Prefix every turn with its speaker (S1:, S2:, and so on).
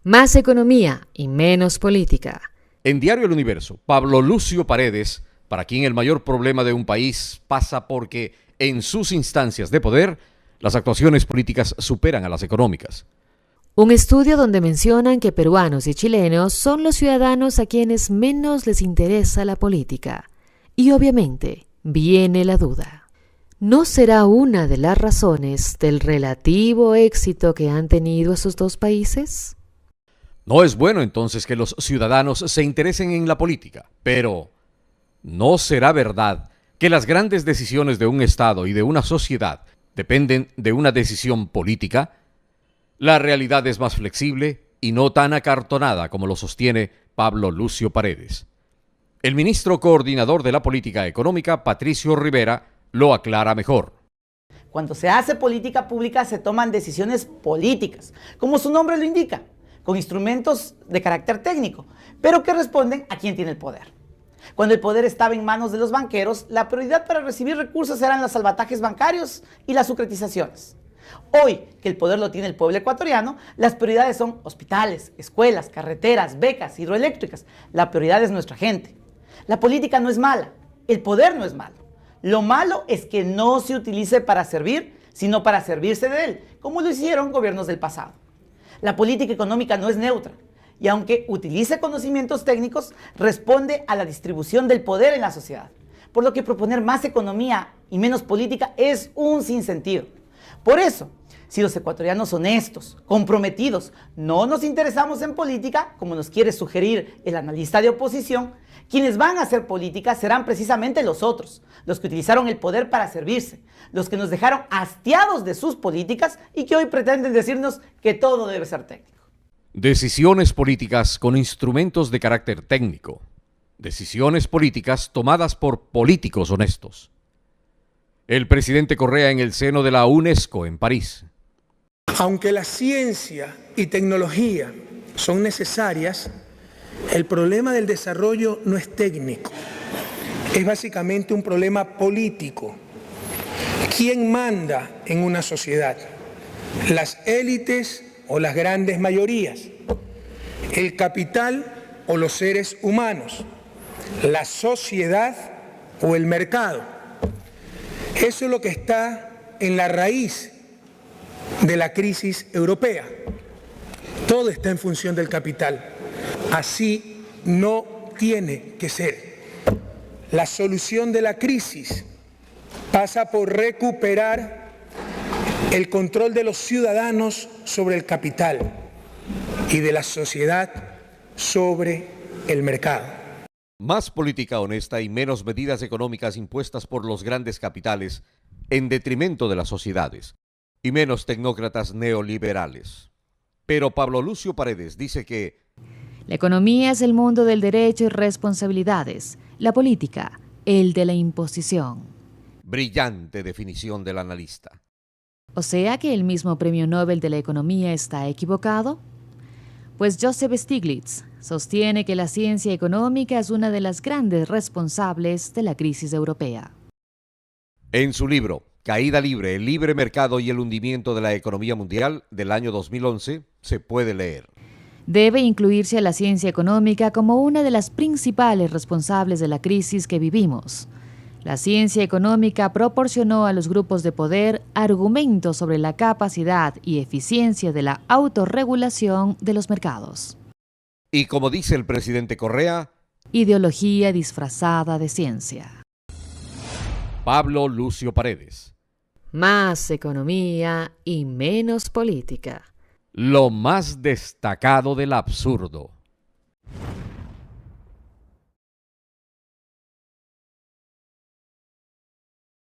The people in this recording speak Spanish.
S1: Más economía y menos política.
S2: En Diario El Universo, Pablo Lucio Paredes, para quien el mayor problema de un país pasa porque en sus instancias de poder las actuaciones políticas superan a las económicas.
S1: Un estudio donde mencionan que peruanos y chilenos son los ciudadanos a quienes menos les interesa la política. Y obviamente viene la duda. ¿No será una de las razones del relativo éxito que han tenido esos dos países?
S2: No es bueno entonces que los ciudadanos se interesen en la política, pero ¿no será verdad que las grandes decisiones de un Estado y de una sociedad dependen de una decisión política? La realidad es más flexible y no tan acartonada como lo sostiene Pablo Lucio Paredes. El ministro coordinador de la política económica, Patricio Rivera, lo aclara mejor.
S3: Cuando se hace política pública se toman decisiones políticas, como su nombre lo indica, con instrumentos de carácter técnico, pero que responden a quien tiene el poder. Cuando el poder estaba en manos de los banqueros, la prioridad para recibir recursos eran los salvatajes bancarios y las securitizaciones. Hoy, que el poder lo tiene el pueblo ecuatoriano, las prioridades son hospitales, escuelas, carreteras, becas, hidroeléctricas. La prioridad es nuestra gente. La política no es mala, el poder no es malo. Lo malo es que no se utilice para servir, sino para servirse de él, como lo hicieron gobiernos del pasado. La política económica no es neutra, y aunque utilice conocimientos técnicos, responde a la distribución del poder en la sociedad. Por lo que proponer más economía y menos política es un sinsentido. Por eso, si los ecuatorianos honestos, comprometidos, no nos interesamos en política, como nos quiere sugerir el analista de oposición, quienes van a hacer política serán precisamente los otros, los que utilizaron el poder para servirse, los que nos dejaron hastiados de sus políticas y que hoy pretenden decirnos que todo debe ser técnico.
S2: Decisiones políticas con instrumentos de carácter técnico. Decisiones políticas tomadas por políticos honestos. El presidente Correa en el seno de la UNESCO en París.
S4: Aunque la ciencia y tecnología son necesarias, el problema del desarrollo no es técnico, es básicamente un problema político. ¿Quién manda en una sociedad? ¿Las élites o las grandes mayorías? ¿El capital o los seres humanos? ¿La sociedad o el mercado? Eso es lo que está en la raíz de la crisis europea. Todo está en función del capital. Así no tiene que ser. La solución de la crisis pasa por recuperar el control de los ciudadanos sobre el capital y de la sociedad sobre el mercado.
S2: Más política honesta y menos medidas económicas impuestas por los grandes capitales en detrimento de las sociedades y menos tecnócratas neoliberales. Pero Pablo Lucio Paredes dice que
S1: la economía es el mundo del derecho y responsabilidades, la política, el de la imposición.
S2: Brillante definición del analista.
S1: ¿O sea que el mismo Premio Nobel de la Economía está equivocado? Pues Joseph Stiglitz sostiene que la ciencia económica es una de las grandes responsables de la crisis europea.
S2: En su libro, Caída Libre, el libre mercado y el hundimiento de la economía mundial del año 2011, se puede leer.
S1: Debe incluirse a la ciencia económica como una de las principales responsables de la crisis que vivimos. La ciencia económica proporcionó a los grupos de poder argumentos sobre la capacidad y eficiencia de la autorregulación de los mercados.
S2: Y como dice el presidente Correa,
S1: ideología disfrazada de ciencia.
S2: Pablo Lucio Paredes.
S1: Más economía y menos política.
S2: Lo más destacado del absurdo.